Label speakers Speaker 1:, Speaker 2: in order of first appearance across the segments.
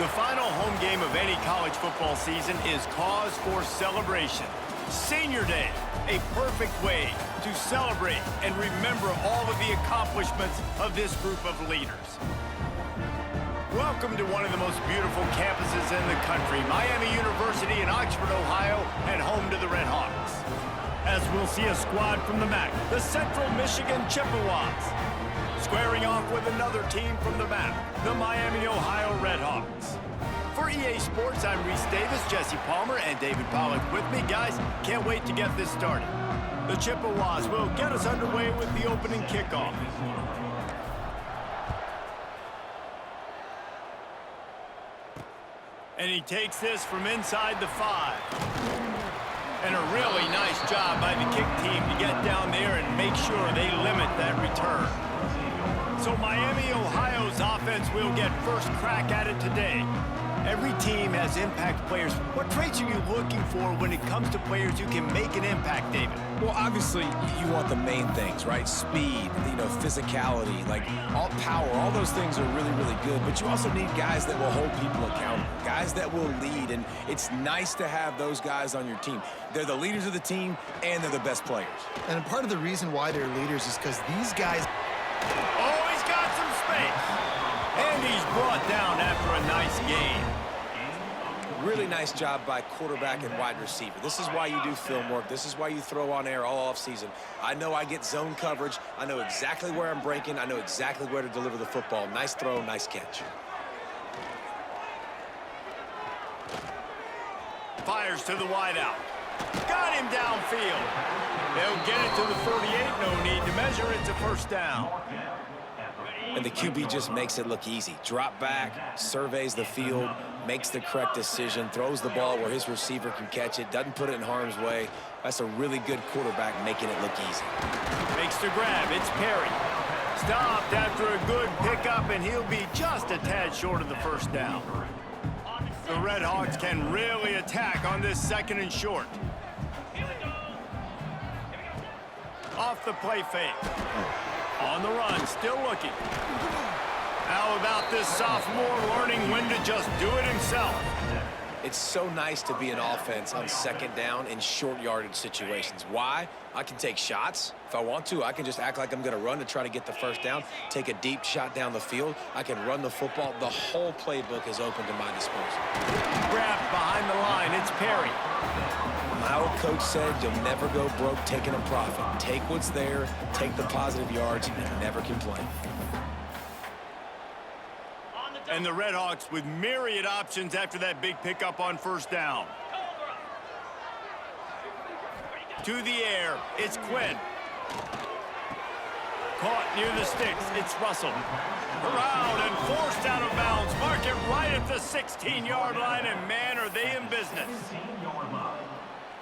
Speaker 1: The final home game of any college football season is cause for celebration. Senior Day, a perfect way to celebrate and remember all of the accomplishments of this group of leaders. Welcome to one of the most beautiful campuses in the country, Miami University in Oxford, Ohio, and home to the Red Hawks. As we'll see a squad from the MAC, the Central Michigan Chippewas, squaring off with another team from the MAC, the Miami, Ohio Redhawks. For EA Sports, I'm Reese Davis, Jesse Palmer, and David Pollack with me. Guys, can't wait to get this started. The Chippewas will get us underway with the opening kickoff. And he takes this from inside the 5. And a really nice job by the kick team to get down there and make sure they limit that return. So Miami, Ohio's offense will get first crack at it today. Every team has impact players. What traits are you looking for when it comes to players who can make an impact, David?
Speaker 2: Well, obviously, you want the main things, right? Speed, physicality, like all power, all those things are really, really good. But you also need guys that will hold people accountable, guys that will lead. And it's nice to have those guys on your team. They're the leaders of the team, and they're the best players.
Speaker 3: And part of the reason why they're leaders is because these guys...
Speaker 1: Oh, he's got some space. And he's brought down after a nice game.
Speaker 2: Really nice job by quarterback and wide receiver. This is why you do film work. This is why you throw on air all offseason. I know I get zone coverage. I know exactly where I'm breaking. I know exactly where to deliver the football. Nice throw, nice catch.
Speaker 1: Fires to the wideout. Got him downfield. They'll get it to the 48. No need to measure. It's a first down.
Speaker 2: And the QB just makes it look easy. Drop back, surveys the field, makes the correct decision, throws the ball where his receiver can catch it, doesn't put it in harm's way. That's a really good quarterback making it look easy.
Speaker 1: Makes the grab. It's Perry. Stopped after a good pickup, and he'll be just a tad short of the first down. The Red Hawks can really attack on this second and short. Off the play fake. On the run, still looking. How about this sophomore learning when to just do it himself?
Speaker 2: It's so nice to be an offense on second down in short yardage situations. Why? I can take shots. If I want to, I can just act like I'm going to run to try to get the first down, take a deep shot down the field. I can run the football. The whole playbook is open to my disposal.
Speaker 1: Grabbed behind the line. It's Perry.
Speaker 2: My old coach said you'll never go broke taking a profit. Take what's there, take the positive yards, and never complain.
Speaker 1: And the Red Hawks with myriad options after that big pickup on first down. To the air, it's Quinn. Caught near the sticks, it's Russell. Around and forced out of bounds. Mark it right at the 16-yard line, and man, are they in business.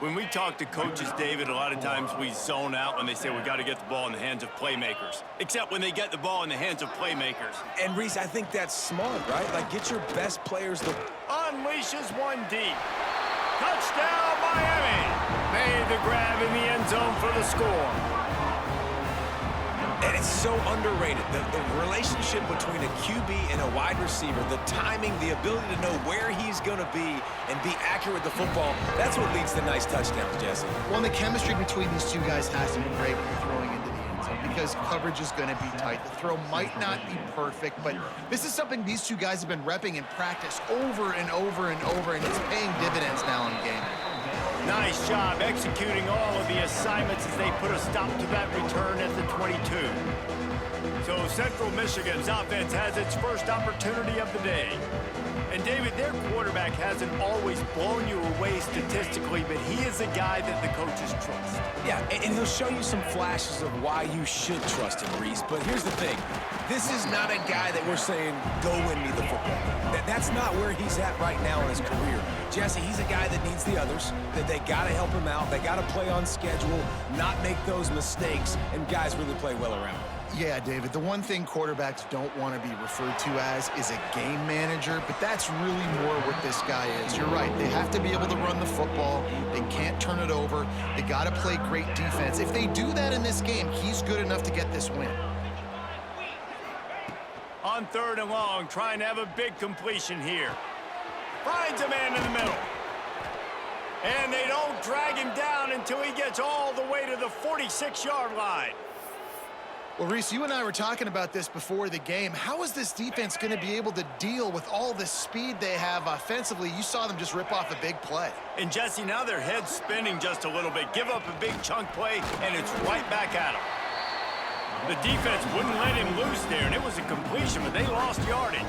Speaker 1: When we talk to coaches, David, a lot of times we zone out when they say we got to get the ball in the hands of playmakers. Except when they get the ball in the hands of playmakers.
Speaker 2: And, Reese, I think that's smart, right? Like, get your best players the...
Speaker 1: Unleashes one deep. Touchdown, Miami! Made the grab in the end zone for the score.
Speaker 2: And it's so underrated. The relationship between a QB and a wide receiver, the timing, the ability to know where he's going to be and be accurate with the football, that's what leads to nice touchdowns, Jesse.
Speaker 3: Well, the chemistry between these two guys has to be great when you're throwing into the end zone because coverage is going to be tight. The throw might not be perfect, but this is something these two guys have been repping in practice over and over and over, and it's paying dividends now in game.
Speaker 1: Nice job executing all of the assignments as they put a stop to that return at the 22. So Central Michigan's offense has its first opportunity of the day. And David, their quarterback hasn't always blown you away statistically, but he is a guy that the coaches trust.
Speaker 2: Yeah, and he'll show you some flashes of why you should trust him, Reese. But here's the thing. This is not a guy that we're saying, go win me the football. That's not where he's at right now in his career. Jesse, he's a guy that needs the others, that they got to help him out. They got to play on schedule, not make those mistakes, and guys really play well around him.
Speaker 3: Yeah, David, the one thing quarterbacks don't want to be referred to as is a game manager, but that's really more what this guy is. You're right. They have to be able to run the football. They can't turn it over. They got to play great defense. If they do that in this game, he's good enough to get this win.
Speaker 1: On 3rd and long, trying to have a big completion here. Finds a man in the middle. And they don't drag him down until he gets all the way to the 46-yard line.
Speaker 3: Well, Reese, you and I were talking about this before the game. How is this defense going to be able to deal with all the speed they have offensively? You saw them just rip off a big play.
Speaker 1: And, Jesse, now their head's spinning just a little bit. Give up a big chunk play, and it's right back at them. The defense wouldn't let him loose there, and it was a completion, but they lost yardage.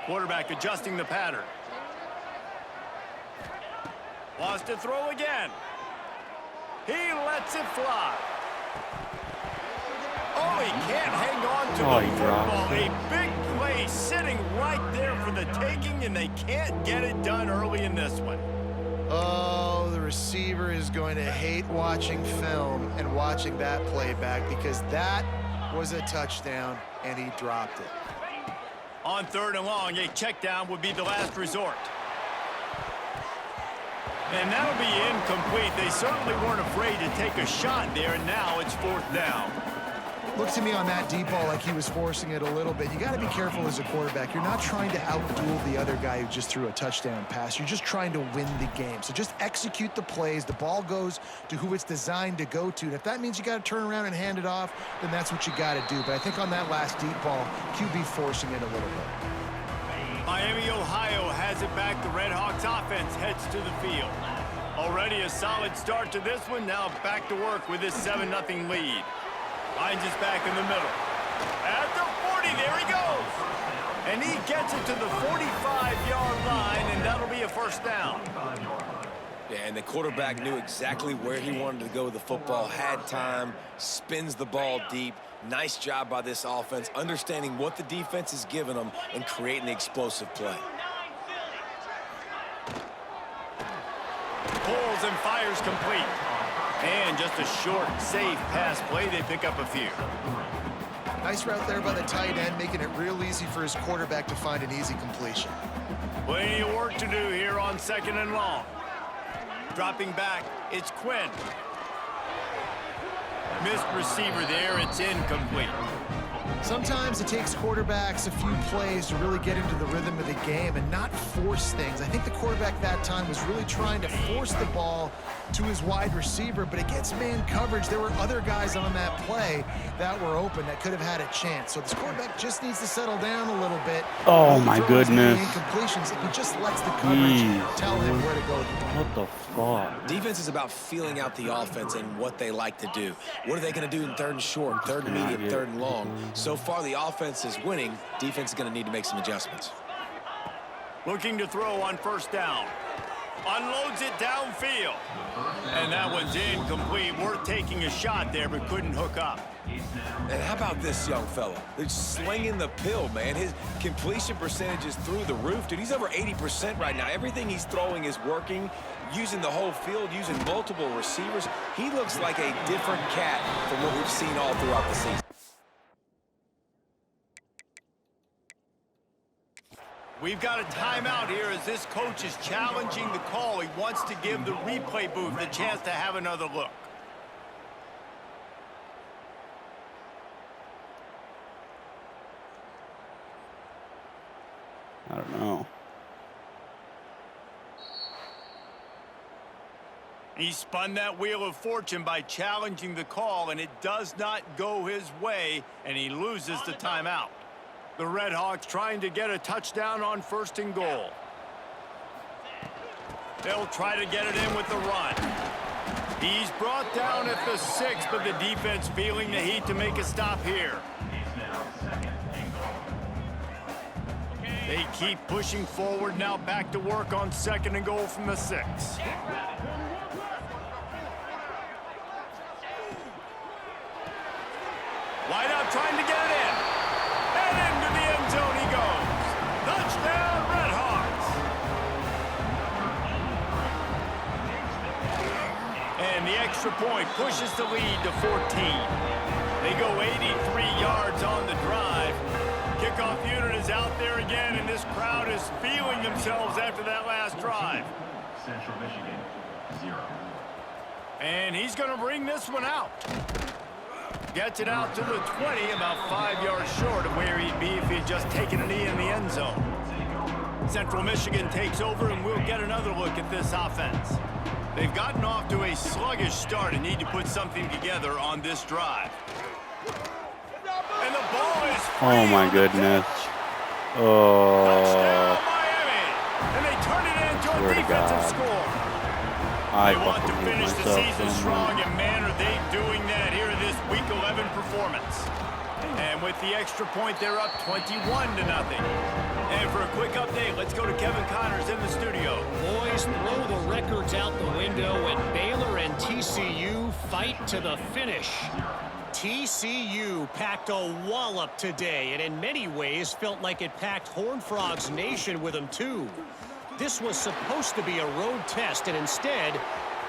Speaker 1: Quarterback adjusting the pattern. Wants to throw again. He lets it fly. Oh, he can't hang on to the football. A big play sitting right there for the taking, and they can't get it done early in this one.
Speaker 3: Oh, the receiver is going to hate watching film and watching that play back because that was a touchdown, and he dropped it.
Speaker 1: On 3rd and long, a check down would be the last resort. And that'll be incomplete. They certainly weren't afraid to take a shot there, and now it's 4th down.
Speaker 3: Looked to me on that deep ball like he was forcing it a little bit. You got to be careful as a quarterback. You're not trying to outduel the other guy who just threw a touchdown pass. You're just trying to win the game. So just execute the plays. The ball goes to who it's designed to go to. And if that means you got to turn around and hand it off, then that's what you got to do. But I think on that last deep ball, QB forcing it a little bit.
Speaker 1: Miami, Ohio has it back. The Red Hawks offense heads to the field. Already a solid start to this one. Now back to work with this 7-0 lead. Finds his back in the middle. At the 40, there he goes. And he gets it to the 45-yard line, and that'll be a 1st down.
Speaker 2: Yeah, and the quarterback knew exactly where he wanted to go with the football, had time, spins the ball deep. Nice job by this offense, understanding what the defense is giving them and creating the explosive play.
Speaker 1: Pulls and fires complete. And just a short, safe pass play. They pick up a few.
Speaker 3: Nice route there by the tight end, making it real easy for his quarterback to find an easy completion.
Speaker 1: Plenty of work to do here on 2nd and long. Dropping back, it's Quinn. Missed receiver there, it's incomplete.
Speaker 3: Sometimes it takes quarterbacks a few plays to really get into the rhythm of the game and not force things. I think the quarterback that time was really trying to force the ball to his wide receiver, but against man coverage, there were other guys on that play that were open that could have had a chance. So this quarterback just needs to settle down a little bit.
Speaker 4: Oh, my goodness.
Speaker 3: Incompletions, if he just lets the coverage tell him where to go.
Speaker 4: What the fuck?
Speaker 2: Defense is about feeling out the offense and what they like to do. What are they going to do in 3rd and short, 3rd and medium, 3rd and long? So far, the offense is winning. Defense is going to need to make some adjustments.
Speaker 1: Looking to throw on 1st down. Unloads it downfield. And that one's incomplete. Worth taking a shot there, but couldn't hook up.
Speaker 2: And how about this young fella? They're slinging the pill, man. His completion percentage is through the roof. Dude, he's over 80% right now. Everything he's throwing is working, using the whole field, using multiple receivers. He looks like a different cat from what we've seen all throughout the season.
Speaker 1: We've got a timeout here as this coach is challenging the call. He wants to give the replay booth the chance to have another look.
Speaker 4: I don't know.
Speaker 1: He spun that wheel of fortune by challenging the call, and it does not go his way, and he loses the timeout. The Red Hawks trying to get a touchdown on 1st and goal. They'll try to get it in with the run. He's brought down at the 6, but the defense feeling the heat to make a stop here. They keep pushing forward, now back to work on 2nd and goal from the 6. Wide out trying to get it in. And into the end zone he goes. Touchdown, Red Hawks. And the extra point pushes the lead to 14. They go 83 yards on the drive. Kickoff unit is out there again, and this crowd is feeling themselves after that last drive.
Speaker 5: Central Michigan, 0.
Speaker 1: And he's going to bring this one out. Gets it out to the 20, about 5 yards short of where he'd be if he'd just taken a knee in the end zone. Central Michigan takes over, and we'll get another look at this offense. They've gotten off to a sluggish start and need to put something together on this drive. And the ball is free.
Speaker 4: Oh my goodness.
Speaker 1: Touchdown,
Speaker 4: Oh,
Speaker 1: Miami. And they turn it into a
Speaker 4: Swear to
Speaker 1: defensive
Speaker 4: God.
Speaker 1: score.
Speaker 4: I
Speaker 1: They want to
Speaker 4: fucking hate
Speaker 1: finish the
Speaker 4: myself
Speaker 1: season
Speaker 4: so
Speaker 1: strong,
Speaker 4: much.
Speaker 1: and man, are they doing that here in this Week 11 performance. And with the extra point, they're up 21-0. And for a quick update, let's go to Kevin Connors in the studio.
Speaker 6: Boys, throw the records out the window, and Baylor and TCU fight to the finish. TCU packed a wallop today, and in many ways felt like it packed Horned Frogs Nation with them too. This was supposed to be a road test, and instead,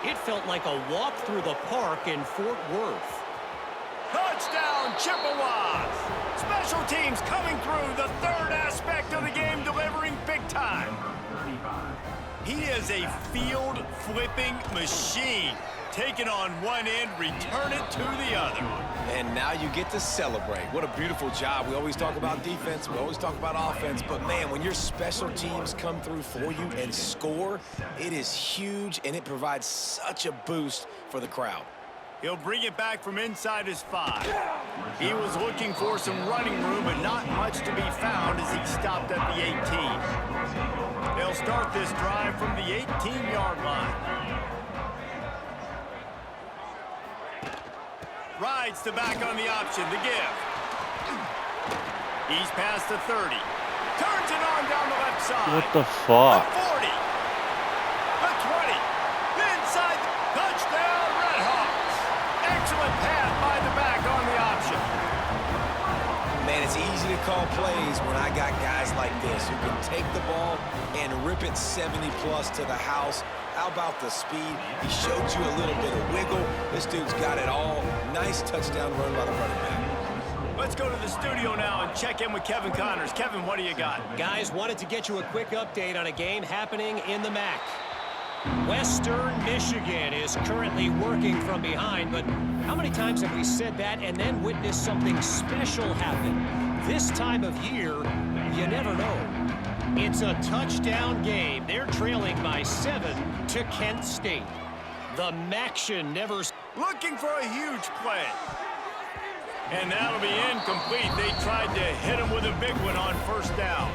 Speaker 6: it felt like a walk through the park in Fort Worth.
Speaker 1: Touchdown, Chippewas! Special teams coming through, the third aspect of the game, delivering big time. He is a field-flipping machine. Take it on one end, return it to the other.
Speaker 2: And now you get to celebrate. What a beautiful job. We always talk about defense. We always talk about offense. But, man, when your special teams come through for you and score, it is huge, and it provides such a boost for the crowd.
Speaker 1: He'll bring it back from inside his 5. He was looking for some running room, but not much to be found as he stopped at the 18. They'll start this drive from the 18-yard line. Rides to back on the option, the give. He's past the 30. Turns it on down the left side.
Speaker 4: What the fuck?
Speaker 1: The 40. The 20. Inside. Touchdown, Redhawks. Excellent pass by the back on the option.
Speaker 2: Man, it's easy to call plays when I got guys like this who can take the ball and rip it 70-plus to the house. How about the speed? He showed you a little bit of wiggle. This dude's got it all. Nice touchdown run by the running back.
Speaker 1: Let's go to the studio now and check in with Kevin Connors. Kevin, what do you got?
Speaker 6: Guys, wanted to get you a quick update on a game happening in the MAC. Western Michigan is currently working from behind, but how many times have we said that and then witnessed something special happen? This time of year, you never know. It's a touchdown game. They're trailing by 7 to Kent State. The Maction never...
Speaker 1: Looking for a huge play. And that'll be incomplete. They tried to hit him with a big one on first down.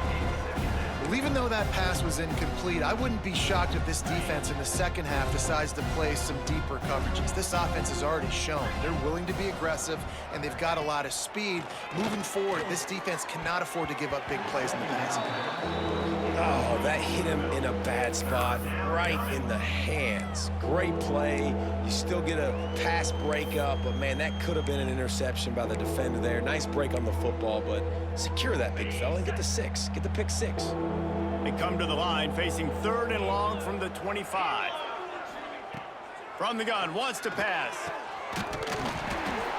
Speaker 3: Well, even though that pass was incomplete, I wouldn't be shocked if this defense in the second half decides to play some deeper coverages. This offense has already shown they're willing to be aggressive, and they've got a lot of speed. Moving forward, this defense cannot afford to give up big plays in the passing game.
Speaker 2: Oh, that hit him in a bad spot, right in the hands. Great play. You still get a pass breakup, but, man, that could have been an interception by the defender there. Nice break on the football, but secure that big fella and get the 6. Get the pick 6.
Speaker 1: They come to the line facing 3rd and long from the 25. From the gun, wants to pass.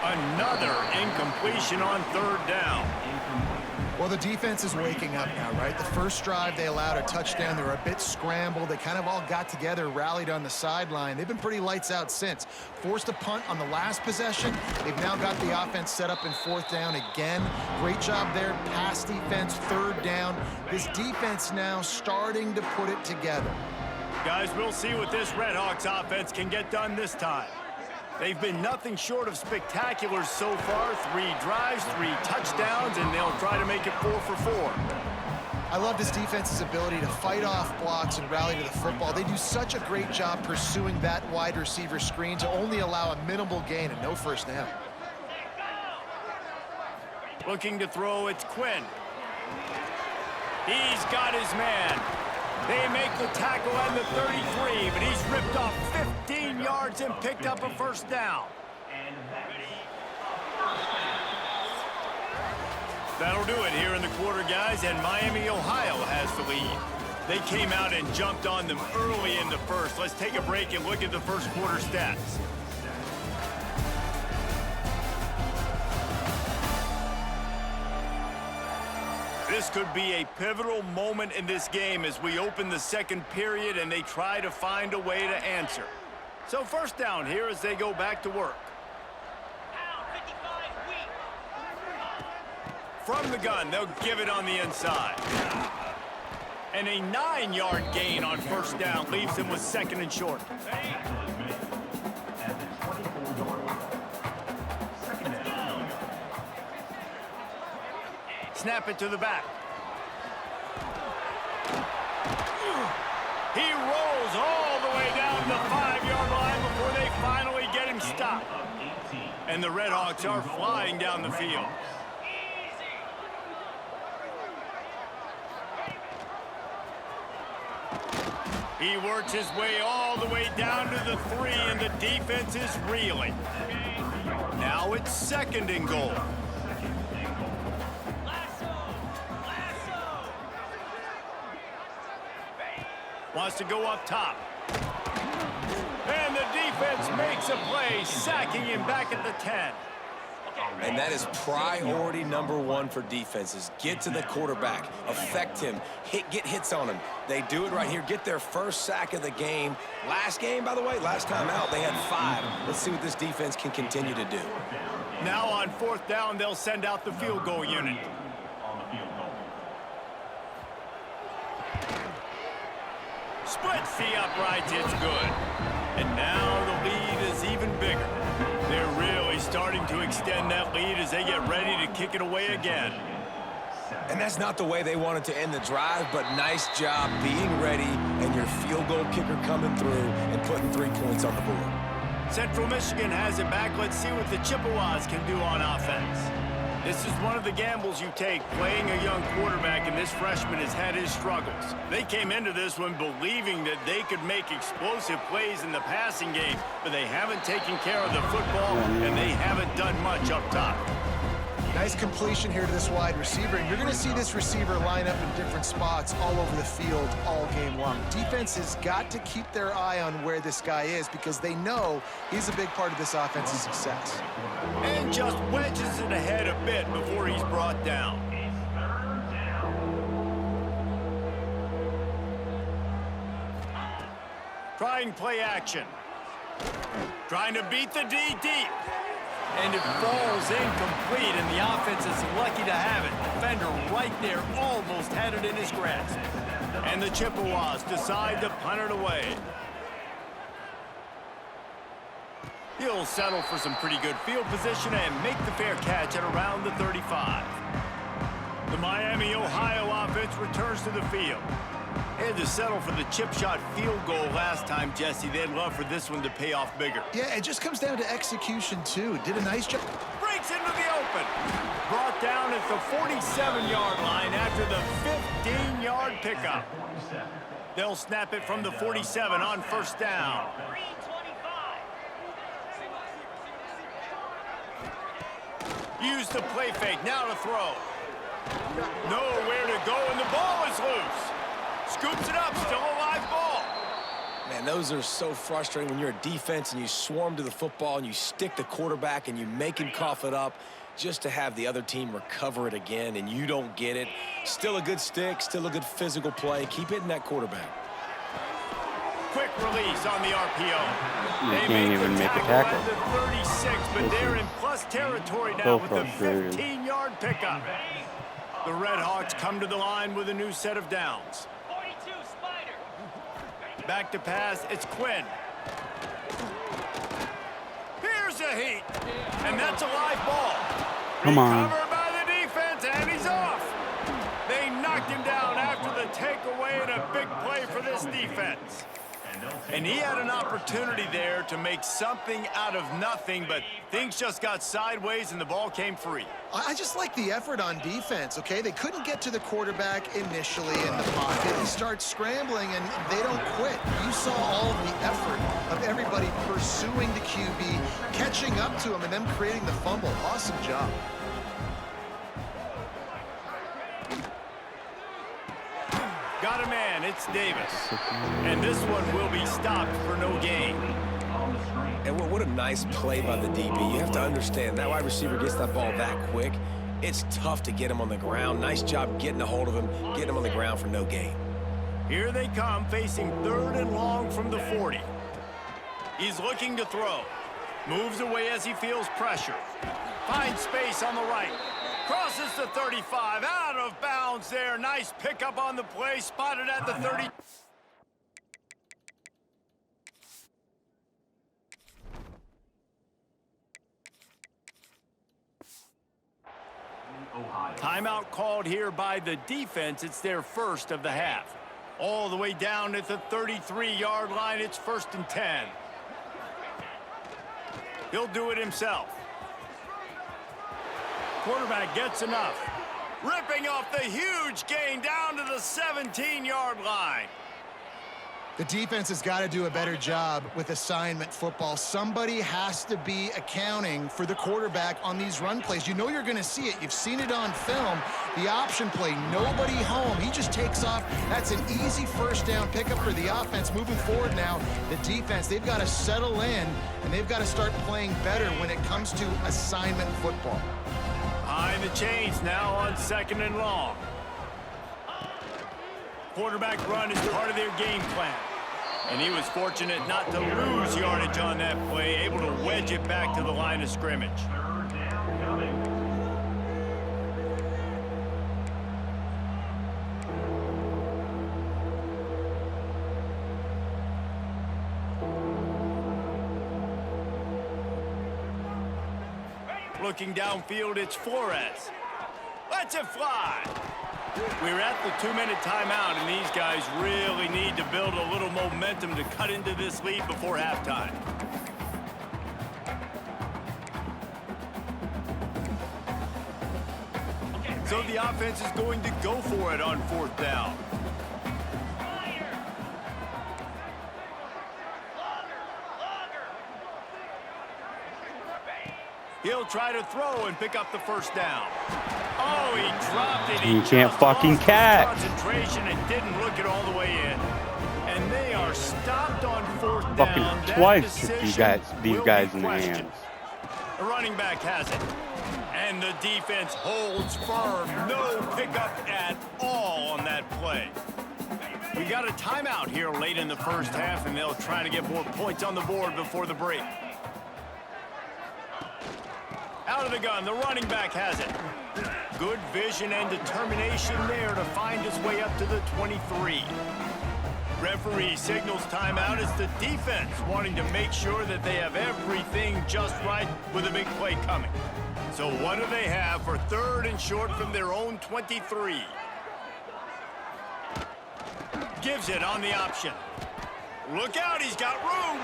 Speaker 1: Another incompletion on 3rd down.
Speaker 3: Well, the defense is waking up now, right? The first drive, they allowed a touchdown. They were a bit scrambled. They kind of all got together, rallied on the sideline. They've been pretty lights out since. Forced a punt on the last possession. They've now got the offense set up in 4th down again. Great job there. Pass defense, 3rd down. This defense now starting to put it together.
Speaker 1: Guys, we'll see what this Redhawks offense can get done this time. They've been nothing short of spectacular so far. 3 drives, 3 touchdowns, and they'll try to make it 4 for 4.
Speaker 3: I love this defense's ability to fight off blocks and rally to the football. They do such a great job pursuing that wide receiver screen to only allow a minimal gain and no first down.
Speaker 1: Looking to throw, it's Quinn. He's got his man. They make the tackle at the 33, but he's ripped off 15 yards and picked up a first down. That'll do it here in the quarter, guys, and Miami, Ohio has the lead. They came out and jumped on them early in the first. Let's take a break and look at the first quarter stats. This could be a pivotal moment in this game as we open the second period and they try to find a way to answer. So first down here as they go back to work. From the gun, they'll give it on the inside. And a 9-yard gain on first down leaves them with second and short. Snap it to the back. He rolls all the way down to the 5-yard line before they finally get him stopped. And the Redhawks are flying down the field. He works his way all the way down to the 3, and the defense is reeling. Now it's second and goal. Wants to go up top. And the defense makes a play, sacking him back at the 10.
Speaker 2: And that is priority number 1 for defenses. Get to the quarterback, affect him, get hits on him. They do it right here, get their first sack of the game. Last game, by the way, last time out, they had 5. Let's see what this defense can continue to do.
Speaker 1: Now on fourth down, they'll send out the field goal unit. Splits the uprights, it's good. And now the lead is even bigger. They're really starting to extend that lead as they get ready to kick it away again.
Speaker 2: And that's not the way they wanted to end the drive, but nice job being ready and your field goal kicker coming through and putting 3 points on the board.
Speaker 1: Central Michigan has it back. Let's see what the Chippewas can do on offense. This is one of the gambles you take, playing a young quarterback, and this freshman has had his struggles. They came into this one believing that they could make explosive plays in the passing game, but they haven't taken care of the football, and they haven't done much up top.
Speaker 3: Nice completion here to this wide receiver, and you're going to see this receiver line up in different spots all over the field all game long. Defense has got to keep their eye on where this guy is because they know he's a big part of this offense's success.
Speaker 1: And just wedges it ahead a bit before he's brought down. Trying play action. Trying to beat the D deep. And it falls incomplete, and the offense is lucky to have it. Defender right there almost had it in his grasp. And the Chippewas decide to punt it away. He'll settle for some pretty good field position and make the fair catch at around the 35. The Miami, Ohio offense returns to the field. They had to settle for the chip shot field goal last time, Jesse. They'd love for this one to pay off bigger.
Speaker 3: Yeah, it just comes down to execution, too. Did a nice job.
Speaker 1: Breaks into the open. Brought down at the 47-yard line after the 15-yard pickup. They'll snap it from the 47 on first down. Use the play fake, now to throw. Nowhere to go, and the ball is loose. Scoops it up, still a live ball.
Speaker 2: Man, those are so frustrating when you're a defense and you swarm to the football and you stick the quarterback and you make him cough it up just to have the other team recover it again and you don't get it. Still a good stick, still a good physical play. Keep hitting that quarterback.
Speaker 1: Quick release on the RPO.
Speaker 4: They can't even make a tackle.
Speaker 1: At the 36, but they're in plus territory now with the 15-yard pickup. The Redhawks come to the line with a new set of downs. Back to pass, it's Quinn. Here's a heat, and that's a live ball.
Speaker 4: Come on.
Speaker 1: Recovered by the defense, and he's off. They knocked him down after the takeaway and a big play for this defense. And he had an opportunity there to make something out of nothing, but things just got sideways and the ball came free.
Speaker 3: I just like the effort on defense, okay? They couldn't get to the quarterback initially in the pocket. They start scrambling, and they don't quit. You saw all of the effort of everybody pursuing the QB, catching up to him, and then creating the fumble. Awesome job.
Speaker 1: Got a man, it's Davis. And this one will be stopped for no gain.
Speaker 2: And what a nice play by the DB. You have to understand, that wide receiver gets that ball that quick. It's tough to get him on the ground. Nice job getting a hold of him, getting him on the ground for no gain.
Speaker 1: Here they come, facing 3rd and long from the 40. He's looking to throw. Moves away as he feels pressure. Finds space on the right. Crosses the 35, out of bounds there. Nice pickup on the play, spotted at the 30.
Speaker 5: Ohio.
Speaker 1: Timeout called here by the defense. It's their first of the half. All the way down at the 33-yard line, it's 1st and 10. He'll do it himself. Quarterback gets enough. Ripping off the huge gain down to the 17-yard line.
Speaker 3: The defense has got to do a better job with assignment football. Somebody has to be accounting for the quarterback on these run plays. You know you're going to see it. You've seen it on film. The option play, nobody home. He just takes off. That's an easy first down pickup for the offense. Moving forward now, the defense, they've got to settle in, and they've got to start playing better when it comes to assignment football.
Speaker 1: Behind the chains now on 2nd and long. Quarterback run is part of their game plan. And he was fortunate not to lose yardage on that play, able to wedge it back to the line of scrimmage.
Speaker 5: 3rd down coming.
Speaker 1: Looking downfield, it's Flores. Lets it fly. We're at the 2-minute timeout, and these guys really need to build a little momentum to cut into this lead before halftime. So the offense is going to go for it on 4th down. He'll try to throw and pick up the 1st down. Oh, he dropped it.
Speaker 4: You can't fucking catch.
Speaker 1: Concentration and didn't look it all the way in. And they are stopped on 4th
Speaker 4: Fucking
Speaker 1: down.
Speaker 4: twice with these guys in the hands.
Speaker 1: The running back has it. And the defense holds firm. No pickup at all on that play. We got a timeout here late in the first half, and they'll try to get more points on the board before the break. Out of the gun, the running back has it. Good vision and determination there to find his way up to the 23. Referee signals timeout as the defense wanting to make sure that they have everything just right with a big play coming. So what do they have for 3rd and short from their own 23? Gives it on the option. Look out, he's got room.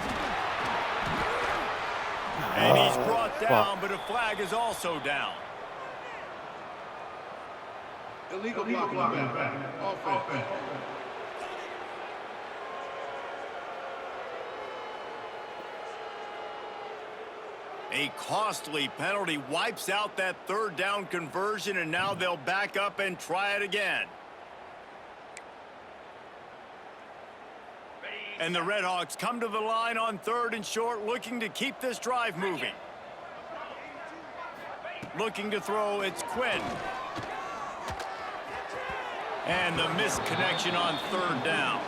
Speaker 1: And he's brought down, but a flag is also down.
Speaker 7: Illegal blocking back. Offense.
Speaker 1: A costly penalty wipes out that 3rd down conversion, and now they'll back up and try it again. And the Redhawks come to the line on 3rd and short, looking to keep this drive moving. Looking to throw, it's Quinn. And the missed connection on 3rd down.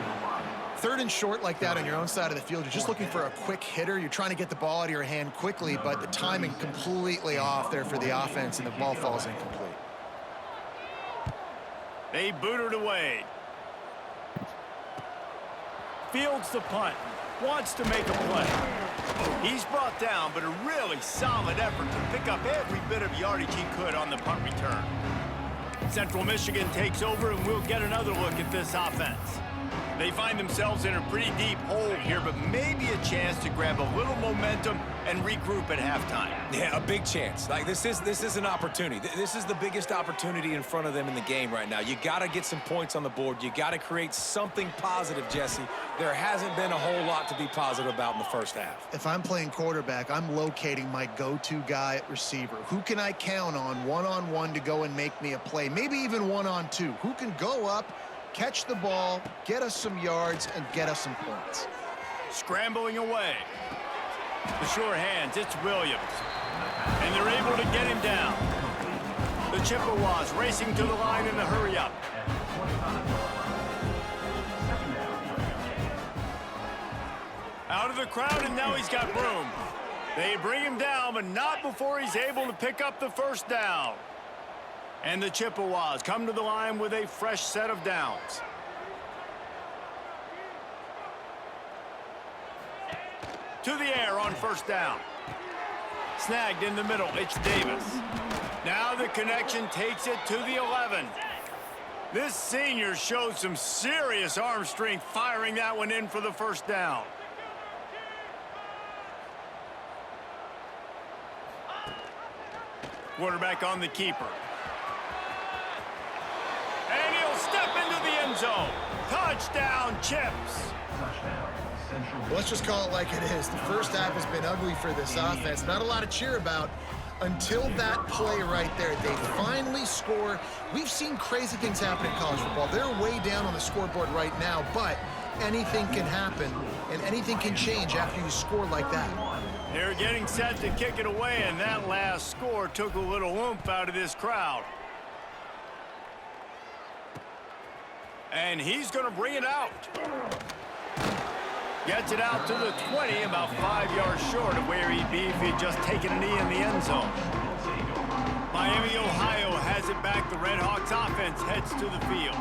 Speaker 3: 3rd and short like that on your own side of the field, you're just looking for a quick hitter. You're trying to get the ball out of your hand quickly, but the timing completely off there for the offense, and the ball falls incomplete.
Speaker 1: They boot it away. Fields the punt. Wants to make a play. He's brought down, but a really solid effort to pick up every bit of yardage he could on the punt return. Central Michigan takes over, and we'll get another look at this offense. They find themselves in a pretty deep hole here, but maybe a chance to grab a little momentum and regroup at halftime.
Speaker 2: Yeah, a big chance. Like this is an opportunity. This is the biggest opportunity in front of them in the game right now. You got to get some points on the board. You got to create something positive, Jesse. There hasn't been a whole lot to be positive about in the first half.
Speaker 3: If I'm playing quarterback, I'm locating my go-to guy at receiver. Who can I count on one-on-one to go and make me a play? Maybe even one-on-two. Who can go up, catch the ball, get us some yards, and get us some points?
Speaker 1: Scrambling away. The sure hands, it's Williams. And they're able to get him down. The Chippewas racing to the line in the hurry-up. Out of the crowd, and now he's got room. They bring him down, but not before he's able to pick up the first down. And the Chippewas come to the line with a fresh set of downs. To the air on first down. Snagged in the middle, it's Davis. Now the connection takes it to the 11. This senior showed some serious arm strength firing that one in for the first down. Quarterback on the keeper. And he'll step into the end zone. Touchdown, Chips.
Speaker 3: Let's just call it like it is. The first half has been ugly for this offense. Not a lot to cheer about until that play right there. They finally score. We've seen crazy things happen in college football. They're way down on the scoreboard right now, but anything can happen, and anything can change after you score like that.
Speaker 1: They're getting set to kick it away, and that last score took a little oomph out of this crowd. And he's going to bring it out. Gets it out to the 20, about 5 yards short of where he'd be if he'd just taken a knee in the end zone. Miami, Ohio has it back. The Red Hawks offense heads to the field.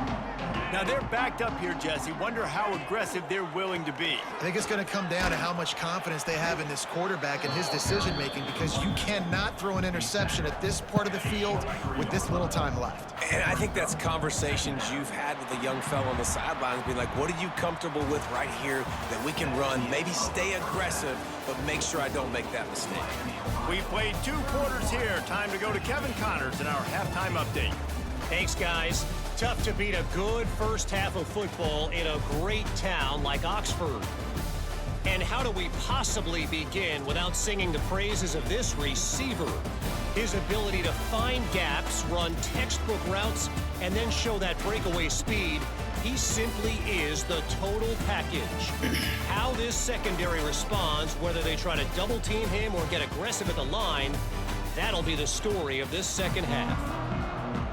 Speaker 1: Now they're backed up here, Jesse. Wonder how aggressive they're willing to be.
Speaker 3: I think it's going to come down to how much confidence they have in this quarterback and his decision-making, because you cannot throw an interception at this part of the field with this little time left.
Speaker 2: And I think that's conversations you've had with a young fellow on the sidelines, being like, what are you comfortable with right here that we can run? Maybe stay aggressive, but make sure I don't make that mistake.
Speaker 1: We played 2 quarters here. Time to go to Kevin Connors in our halftime update.
Speaker 6: Thanks, guys. Tough to beat a good first half of football in a great town like Oxford. And how do we possibly begin without singing the praises of this receiver? His ability to find gaps, run textbook routes, and then show that breakaway speed. He simply is the total package. How this secondary responds, whether they try to double team him or get aggressive at the line, that'll be the story of this second half.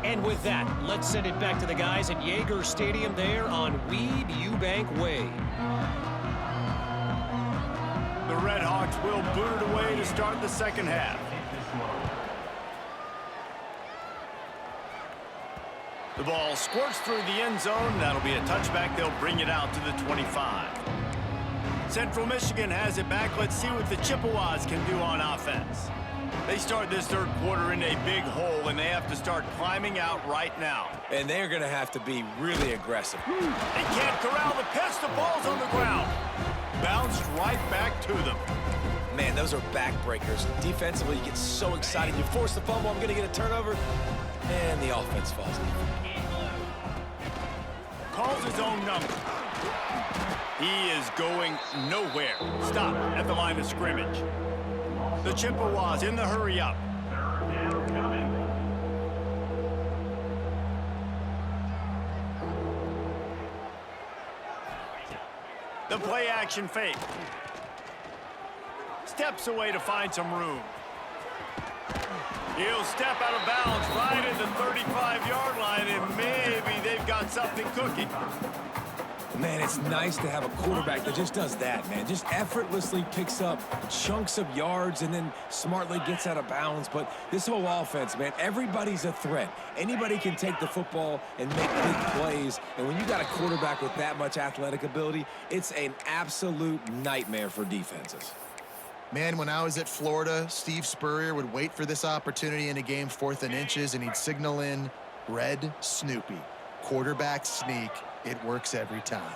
Speaker 6: And with that, let's send it back to the guys at Yager Stadium there on Weed Eubank Way.
Speaker 1: The Red Hawks will boot it away to start the second half. The ball squirts through the end zone. That'll be a touchback. They'll bring it out to the 25. Central Michigan has it back. Let's see what the Chippewas can do on offense. They start this third quarter in a big hole, and they have to start climbing out right now.
Speaker 2: And they're going to have to be really aggressive.
Speaker 1: They can't corral the pitch. The ball's on the ground. Bounced right back to them.
Speaker 2: Man, those are backbreakers. Defensively, you get so excited. You force the fumble, I'm going to get a turnover, and the offense falls in.
Speaker 1: Calls his own number. He is going nowhere. Stop at the line of scrimmage. The Chippewas in the hurry-up. The play-action fake. Steps away to find some room. He'll step out of bounds right at the 35-yard line, and maybe they've got something cooking.
Speaker 2: Man, it's nice to have a quarterback that just does that, man. Just effortlessly picks up chunks of yards and then smartly gets out of bounds. But this whole offense, man, everybody's a threat. Anybody can take the football and make big plays. And when you got a quarterback with that much athletic ability, it's an absolute nightmare for defenses.
Speaker 3: Man, when I was at Florida, Steve Spurrier would wait for this opportunity in a game 4th and inches, and he'd signal in Red Snoopy. Quarterback sneak. It works every time.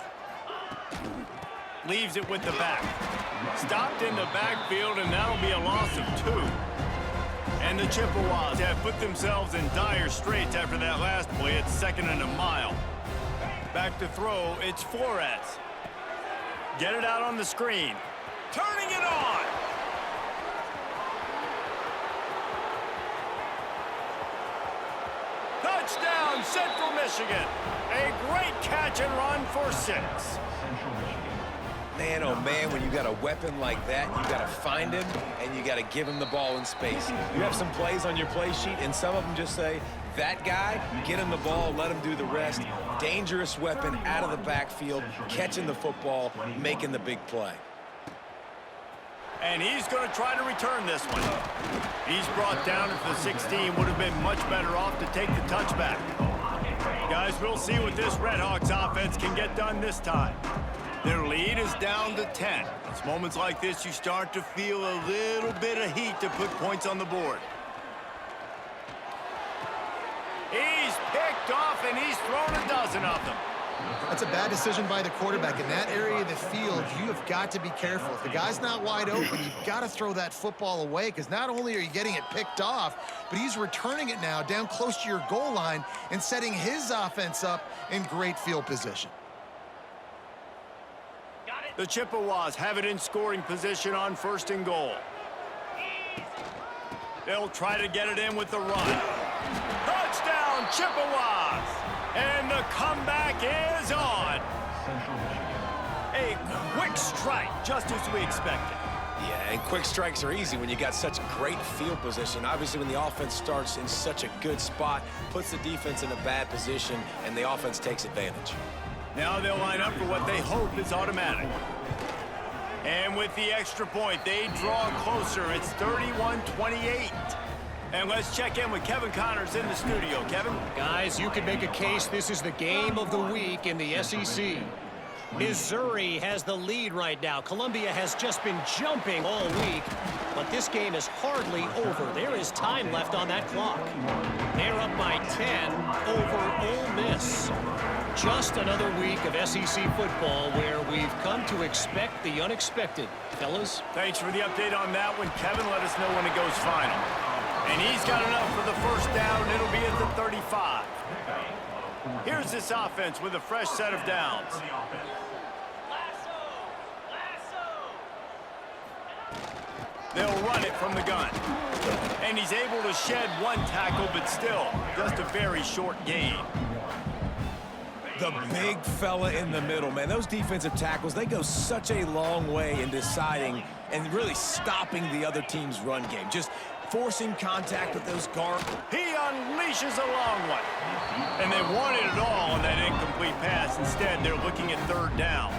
Speaker 1: Leaves it with the back. Stopped in the backfield, and that'll be a loss of 2. And the Chippewas have put themselves in dire straits after that last play. It's 2nd and a mile. Back to throw, it's Flores. Get it out on the screen. Turning it on. Touchdown, Central Michigan. A great catch and run for 6.
Speaker 2: Man, oh man, when you got a weapon like that, you got to find him and you got to give him the ball in space. You have some plays on your play sheet, and some of them just say, That guy, get him the ball, let him do the rest. Dangerous weapon out of the backfield, catching the football, making the big play.
Speaker 1: And he's going to try to return this one. He's brought down at the 16. Would have been much better off to take the touchback. Guys, we'll see what this Redhawks offense can get done this time. Their lead is down to 10. It's moments like this you start to feel a little bit of heat to put points on the board. He's picked off, and he's thrown a dozen of them.
Speaker 3: That's a bad decision by the quarterback. In that area of the field, you have got to be careful. If the guy's not wide open, you've got to throw that football away, because not only are you getting it picked off, but he's returning it now down close to your goal line and setting his offense up in great field position.
Speaker 1: The Chippewas have it in scoring position on 1st and goal. They'll try to get it in with the run. Touchdown, Chippewas! And the comeback is on. A quick strike, just as we expected.
Speaker 2: Yeah, and quick strikes are easy when you got such great field position. Obviously, when the offense starts in such a good spot, puts the defense in a bad position, and the offense takes advantage.
Speaker 1: Now they'll line up for what they hope is automatic. And with the extra point, they draw closer. It's 31-28. And let's check in with Kevin Connors in the studio. Kevin?
Speaker 6: Guys, you could make a case this is the game of the week in the SEC. Missouri has the lead right now. Columbia has just been jumping all week, but this game is hardly over. There is time left on that clock. They're up by 10 over Ole Miss. Just another week of SEC football where we've come to expect the unexpected. Fellas?
Speaker 1: Thanks for the update on that one, Kevin. Let us know when it goes final. And he's got enough for the first down. It'll be at the 35. Here's this offense with a fresh set of downs. They'll run it from the gun. And he's able to shed one tackle, but still, just a very short gain.
Speaker 2: The big fella in the middle, man. Those defensive tackles, they go such a long way in deciding and really stopping the other team's run game. Just forcing contact with those guards.
Speaker 1: He unleashes a long one. And they wanted it all on that incomplete pass. Instead, they're looking at 3rd down.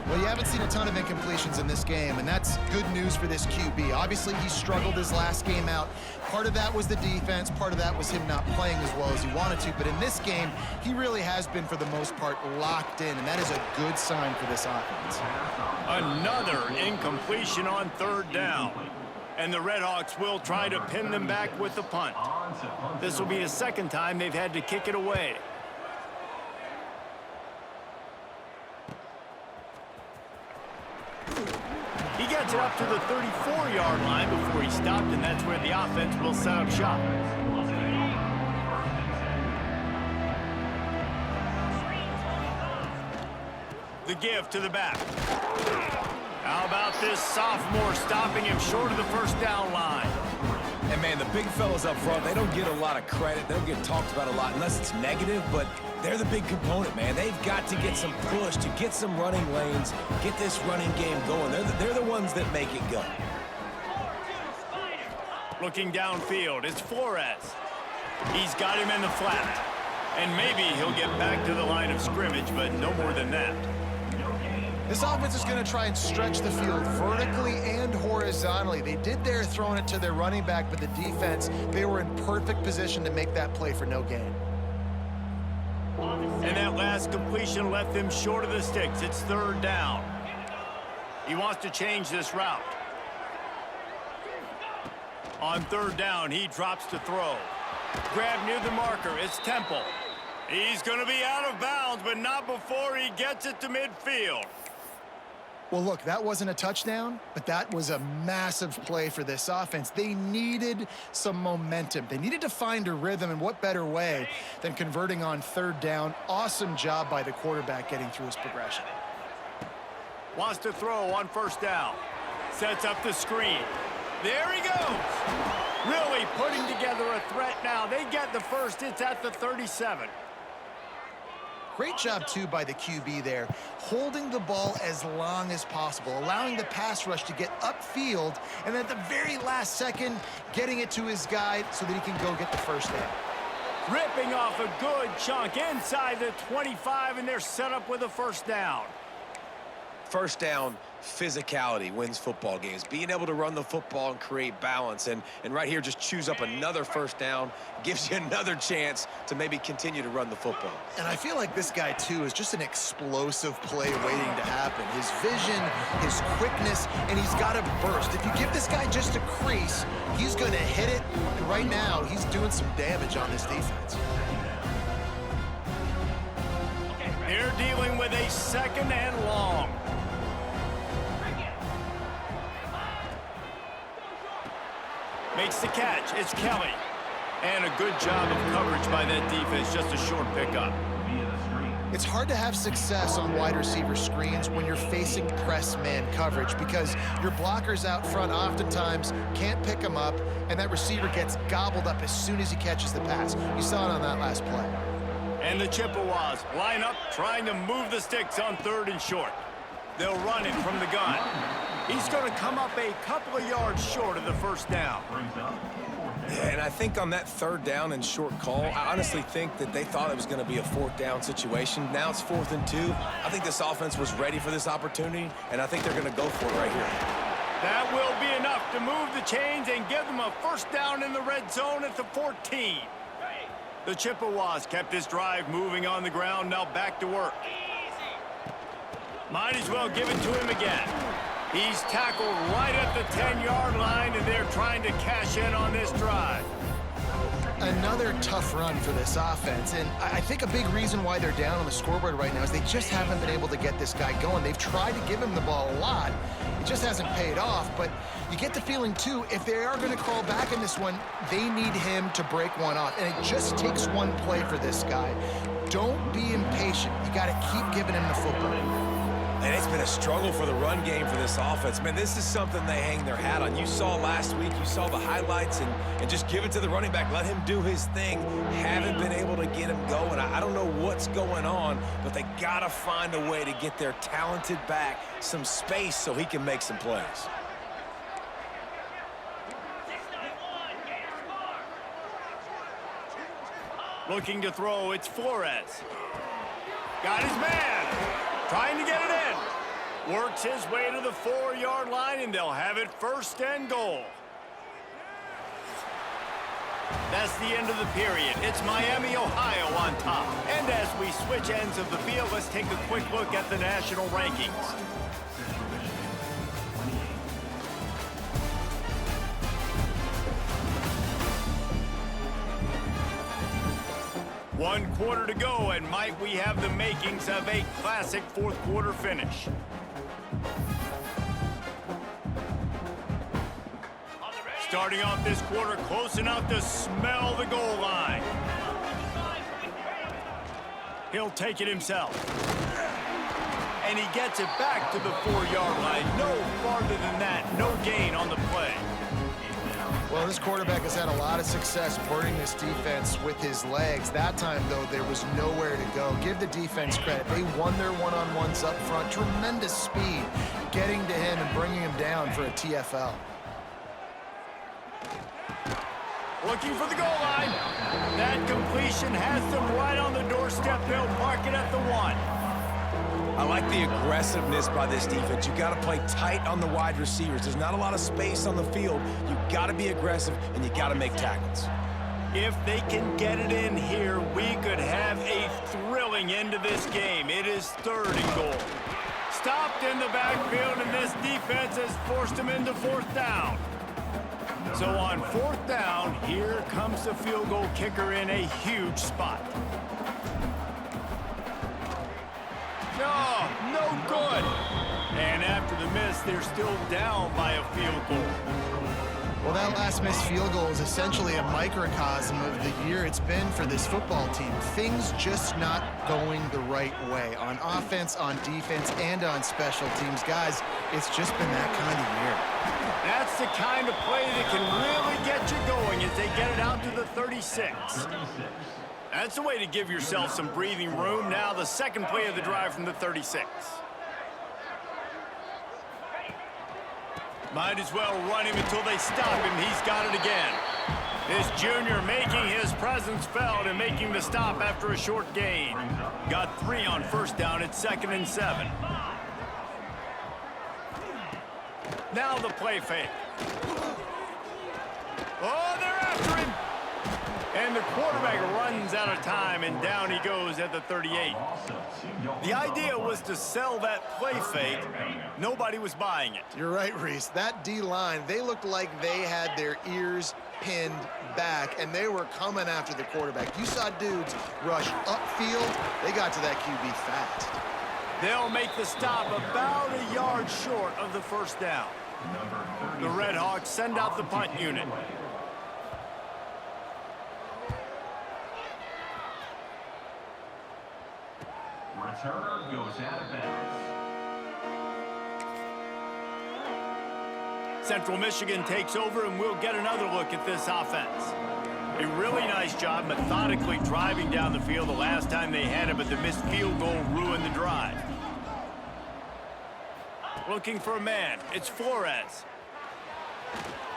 Speaker 3: Well, you haven't seen a ton of incompletions in this game, and that's good news for this QB. Obviously, he struggled his last game out. Part of that was the defense. Part of that was him not playing as well as he wanted to. But in this game, he really has been, for the most part, locked in, and that is a good sign for this offense.
Speaker 1: Another incompletion on 3rd down. And the Redhawks will try to pin them back with the punt. This will be the 2nd time they've had to kick it away. He gets it up to the 34-yard line before he stopped, and that's where the offense will set up shop. The give to the back. How about this sophomore stopping him short of the 1st down line?
Speaker 2: And, man, the big fellas up front, they don't get a lot of credit. They don't get talked about a lot unless it's negative, but they're the big component, man. They've got to get some push, to get some running lanes, get this running game going. They're the ones that make it go.
Speaker 1: Looking downfield, it's Flores. He's got him in the flat. And maybe he'll get back to the line of scrimmage, but no more than that.
Speaker 3: This offense is going to try and stretch the field vertically and horizontally. They did there throwing it to their running back, but the defense, they were in perfect position to make that play for no gain.
Speaker 1: And that last completion left them short of the sticks. It's 3rd down. He wants to change this route. On 3rd down, he drops to throw. Grab near the marker. It's Temple. He's going to be out of bounds, but not before he gets it to midfield.
Speaker 3: Well, look, that wasn't a touchdown, but that was a massive play for this offense. They needed some momentum. They needed to find a rhythm, and what better way than converting on 3rd down. Awesome job by the quarterback getting through his progression.
Speaker 1: Wants to throw on 1st down. Sets up the screen. There he goes. Really putting together a threat now. They get the first. It's at the 37.
Speaker 3: Great job, too, by the QB there, holding the ball as long as possible, allowing the pass rush to get upfield, and at the very last second, getting it to his guy so that he can go get the 1st down.
Speaker 1: Ripping off a good chunk inside the 25, and they're set up with a first down.
Speaker 2: First down, physicality wins football games. Being able to run the football and create balance. And right here, just choose up another first down. Gives you another chance to maybe continue to run the football.
Speaker 3: And I feel like this guy, too, is just an explosive play waiting to happen. His vision, his quickness, and he's got a burst. If you give this guy just a crease, he's going to hit it. And right now, he's doing some damage on this defense.
Speaker 1: They're dealing with a second and long. Makes the catch. It's Kelly. And a good job of coverage by that defense. Just a short pickup.
Speaker 3: It's hard to have success on wide receiver screens when you're facing press man coverage because your blockers out front oftentimes can't pick them up, and that receiver gets gobbled up as soon as he catches the pass. You saw it on that last play.
Speaker 1: And the Chippewas line up, trying to move the sticks on 3rd and short. They'll run it from the gun. He's going to come up a couple of yards short of the first down.
Speaker 2: Yeah, and I think on that 3rd down and short call, I honestly think that they thought it was going to be a 4th down situation. Now it's 4th and 2. I think this offense was ready for this opportunity, and I think they're going to go for it right here.
Speaker 1: That will be enough to move the chains and give them a first down in the red zone at the 14. The Chippewas kept this drive moving on the ground, now back to work. Might as well give it to him again. He's tackled right at the 10-yard line, and they're trying to cash in on this drive.
Speaker 3: Another tough run for this offense, and I think a big reason why they're down on the scoreboard right now is they just haven't been able to get this guy going. They've tried to give him the ball a lot. It just hasn't paid off, but you get the feeling, too, if they are going to crawl back in this one, they need him to break one off, and it just takes one play for this guy. Don't be impatient. You got to keep giving him the football.
Speaker 2: And it's been a struggle for the run game for this offense. Man, this is something they hang their hat on. You saw last week, you saw the highlights, and just give it to the running back. Let him do his thing. Haven't been able to get him going. I don't know what's going on, but they got to find a way to get their talented back some space so he can make some plays.
Speaker 1: Looking to throw, it's Flores. Got his man. Trying to get it in. Works his way to the 4-yard line, and they'll have it 1st and goal. That's the end of the period. It's Miami, Ohio on top. And as we switch ends of the field, let's take a quick look at the national rankings. One quarter to go, and might we have the makings of a classic 4th quarter finish. Starting off this quarter close enough to smell the goal line. He'll take it himself. And he gets it back to the 4-yard line. No farther than that. No gain on the play.
Speaker 3: Well, this quarterback has had a lot of success burning this defense with his legs. That time, though, there was nowhere to go. Give the defense credit. They won their one-on-ones up front. Tremendous speed getting to him and bringing him down for a TFL.
Speaker 1: Looking for the goal line. That completion has them right on the doorstep. They'll mark it at the 1.
Speaker 2: I like the aggressiveness by this defense. You got to play tight on the wide receivers. There's not a lot of space on the field. You got to be aggressive, and you got to make tackles.
Speaker 1: If they can get it in here, we could have a thrilling end to this game. It is 3rd and goal. Stopped in the backfield, and this defense has forced them into 4th down. So on 4th down, here comes the field goal kicker in a huge spot. No good. And after the miss, they're still down by a field goal.
Speaker 3: Well, that last missed field goal is essentially a microcosm of the year it's been for this football team. Things just not going the right way on offense, on defense, and on special teams. Guys, it's just been that kind of year.
Speaker 1: That's the kind of play that can really get you going as they get it out to the 36. That's the way to give yourself some breathing room. Now the second play of the drive from the 36. Might as well run him until they stop him. He's got it again. This junior making his presence felt and making the stop after a short gain. Got 3 on first down at 2nd and 7. Now the play fake. Oh, they're after him. And the quarterback runs out of time, and down he goes at the 38. The idea was to sell that play fake. Nobody was buying it.
Speaker 3: You're right, Reese. That D-line, they looked like they had their ears pinned back, and they were coming after the quarterback. You saw dudes rush upfield. They got to that QB fast.
Speaker 1: They'll make the stop about a yard short of the first down. The Red Hawks send out the punt unit.
Speaker 5: Returner goes out of bounds.
Speaker 1: Central Michigan takes over, and we'll get another look at this offense. A really nice job methodically driving down the field the last time they had it, but the missed field goal ruined the drive. Looking for a man. It's Flores.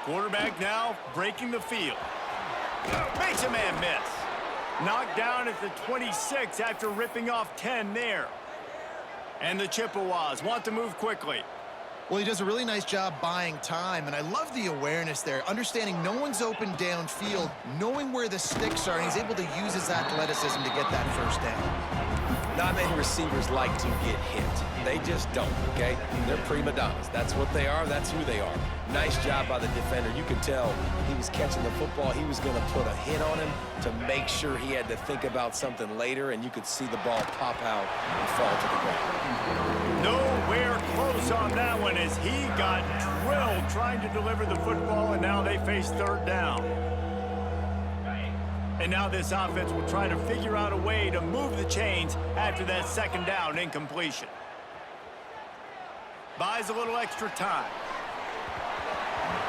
Speaker 1: Quarterback now breaking the field. Makes a man miss. Knocked down at the 26 after ripping off 10 there. And the Chippewas want to move quickly.
Speaker 3: Well, he does a really nice job buying time, and I love the awareness there, understanding no one's open downfield, knowing where the sticks are, and he's able to use his athleticism to get that first down.
Speaker 2: Not many receivers like to get hit. They just don't, okay? They're prima donnas. That's what they are. That's who they are. Nice job by the defender. You could tell he was catching the football. He was going to put a hit on him to make sure he had to think about something later, and you could see the ball pop out and fall to the ground.
Speaker 1: Nowhere close on that one as he got drilled trying to deliver the football, and now they face 3rd down. And now this offense will try to figure out a way to move the chains after that 2nd down incompletion. Buys a little extra time.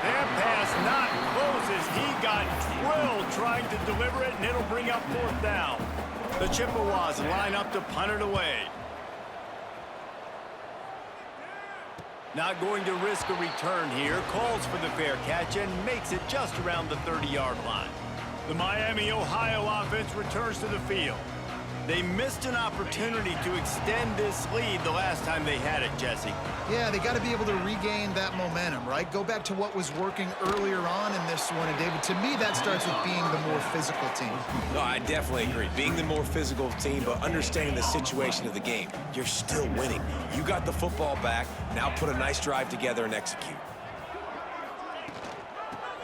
Speaker 1: Their pass not closes. He got drilled trying to deliver it, and it'll bring up 4th down. The Chippewas line up to punt it away. Not going to risk a return here. Calls for the fair catch and makes it just around the 30-yard line. The Miami, Ohio offense returns to the field. They missed an opportunity to extend this lead the last time they had it, Jesse.
Speaker 3: Yeah, they got to be able to regain that momentum, right? Go back to what was working earlier on in this one. And, David, to me, that starts with being the more physical team.
Speaker 2: No, I definitely agree. Being the more physical team, but understanding the situation of the game. You're still winning. You got the football back. Now put a nice drive together and execute.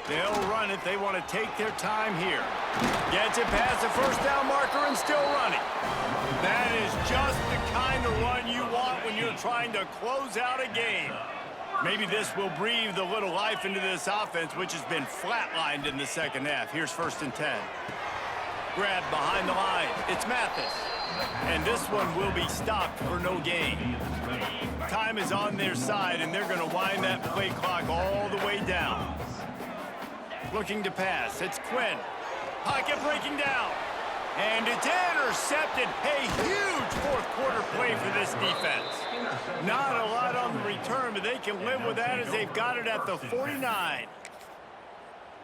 Speaker 1: They'll run it. They want to take their time here. Gets it past the first down marker and still running. That is just the kind of run you want when you're trying to close out a game. Maybe this will breathe a little life into this offense, which has been flatlined in the 2nd half. Here's 1st and 10. Grab behind the line. It's Mathis. And this one will be stopped for no gain. Time is on their side, and they're going to wind that play clock all the way down. Looking to pass. It's Quinn. Pocket breaking down. And it's intercepted. A huge 4th quarter play for this defense. Not a lot on the return, but they can live with that as they've got it at the 49.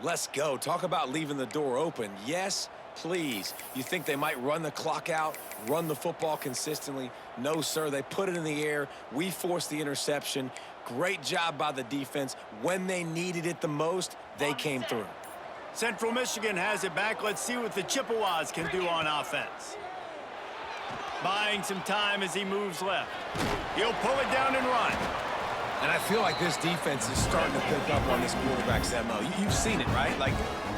Speaker 2: Let's go. Talk about leaving the door open. Yes, please. You think they might run the clock out, run the football consistently? No, sir. They put it in the air. We forced the interception. Great job by the defense. When they needed it the most, they came through.
Speaker 1: Central Michigan has it back. Let's see what the Chippewas can do on offense. Buying some time as he moves left. He'll pull it down and run.
Speaker 2: And I feel like this defense is starting to pick up on this quarterback's MO. You've seen it, right? Like,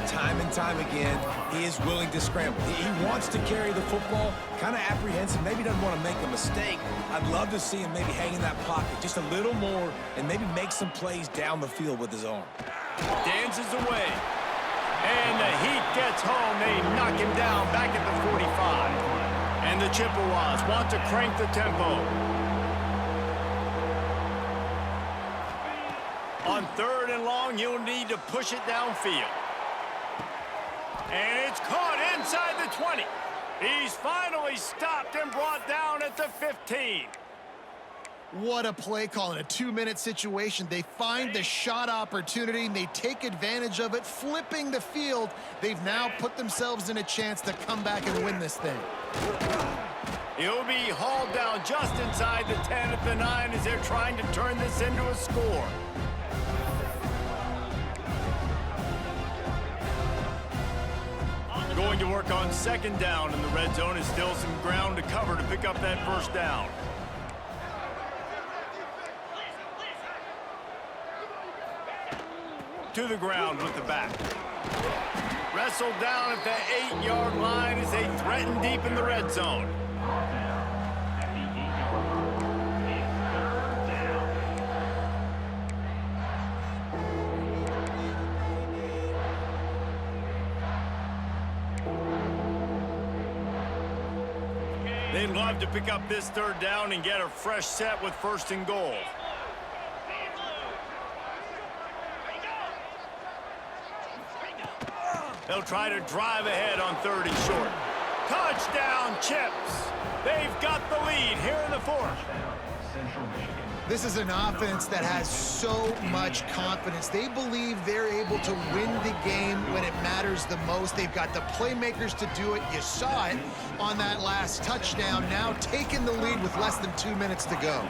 Speaker 2: time and time again, he is willing to scramble. He wants to carry the football, kind of apprehensive, maybe doesn't want to make a mistake. I'd love to see him maybe hang in that pocket just a little more and maybe make some plays down the field with his arm.
Speaker 1: Dances away. And the heat gets home. They knock him down back at the 45. And the Chippewas want to crank the tempo. On 3rd and long, you'll need to push it downfield. And it's caught inside the 20. He's finally stopped and brought down at the 15.
Speaker 3: What a play call in a 2-minute situation. They find the shot opportunity, and they take advantage of it, flipping the field. They've now put themselves in a chance to come back and win this thing.
Speaker 1: He'll be hauled down just inside the 10 at the 9 as they're trying to turn this into a score. Going to work on second down in the red zone is still some ground to cover to pick up that first down. To the ground with the back. Wrestled down at the 8-yard line as they threaten deep in the red zone. They'd love to pick up this third down and get a fresh set with first and goal. They'll try to drive ahead on 3rd and short. Touchdown, Chips. They've got the lead here in the 4th.
Speaker 3: This is an offense that has so much confidence. They believe they're able to win the game when it matters the most. They've got the playmakers to do it. You saw it on that last touchdown. Now taking the lead with less than 2 minutes to go.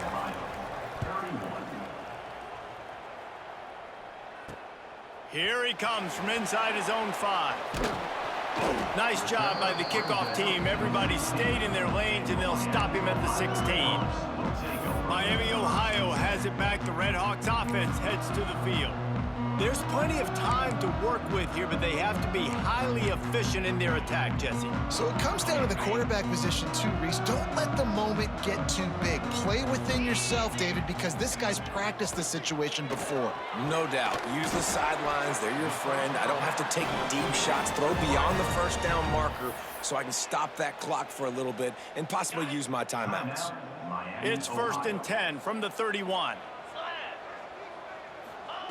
Speaker 1: Here he comes from inside his own 5. Nice job by the kickoff team. Everybody stayed in their lanes, and they'll stop him at the 16. Miami, Ohio has it back. The Red Hawks offense heads to the field. There's plenty of time to work with here, but they have to be highly efficient in their attack, Jesse.
Speaker 3: So it comes down to the quarterback position too, Reese. Don't let the moment get too big. Play within yourself, David, because this guy's practiced the situation before.
Speaker 2: No doubt. Use the sidelines. They're your friend. I don't have to take deep shots. Throw beyond the first down marker so I can stop that clock for a little bit and possibly use my timeouts.
Speaker 1: It's 1st and 10 from the 31.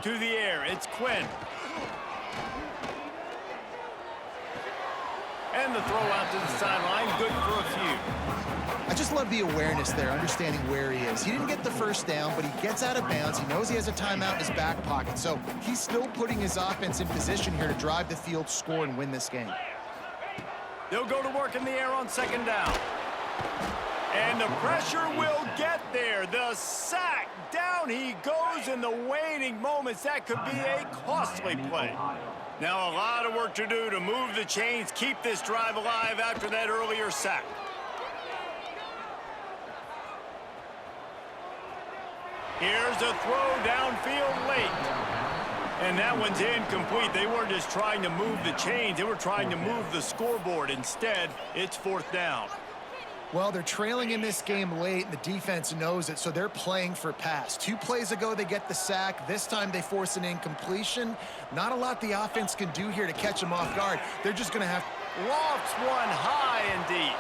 Speaker 1: To the air, it's Quinn. And the throw out to the sideline, good for a few.
Speaker 3: I just love the awareness there, understanding where he is. He didn't get the first down, but he gets out of bounds. He knows he has a timeout in his back pocket, so he's still putting his offense in position here to drive the field, score, and win this game.
Speaker 1: They'll go to work in the air on 2nd down. And the pressure will get there. The sack. Down he goes in the waning moments. That could be a costly play. Now a lot of work to do to move the chains, keep this drive alive after that earlier sack. Here's a throw downfield late. And that one's incomplete. They weren't just trying to move the chains. They were trying to move the scoreboard. Instead, it's 4th down.
Speaker 3: Well, they're trailing in this game late, and the defense knows it, so they're playing for pass. 2 plays ago, they get the sack. This time, they force an incompletion. Not a lot the offense can do here to catch them off guard. They're just going to have...
Speaker 1: Lofts one high and deep.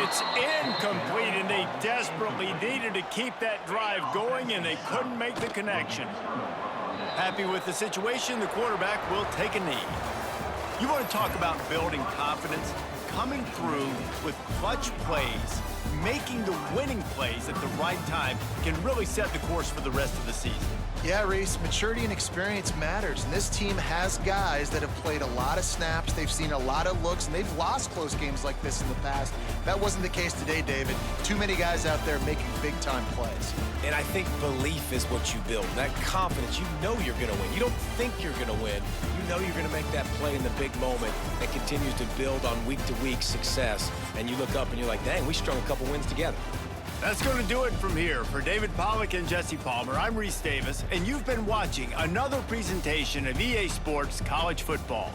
Speaker 1: It's incomplete, and they desperately needed to keep that drive going, and they couldn't make the connection. Happy with the situation, the quarterback will take a knee. You want to talk about building confidence? Coming through with clutch plays, making the winning plays at the right time can really set the course for the rest of the season.
Speaker 3: Yeah, Reese, maturity and experience matters, and this team has guys that have played a lot of snaps, they've seen a lot of looks, and they've lost close games like this in the past. That wasn't the case today, David. Too many guys out there making big-time plays.
Speaker 2: And I think belief is what you build. That confidence, you know you're going to win. You don't think you're going to win. You know you're going to make that play in the big moment that continues to build on week-to-week success. And you look up and you're like, dang, we strung a couple wins together.
Speaker 1: That's going to do it from here. For David Pollack and Jesse Palmer, I'm Reese Davis, and you've been watching another presentation of EA Sports College Football.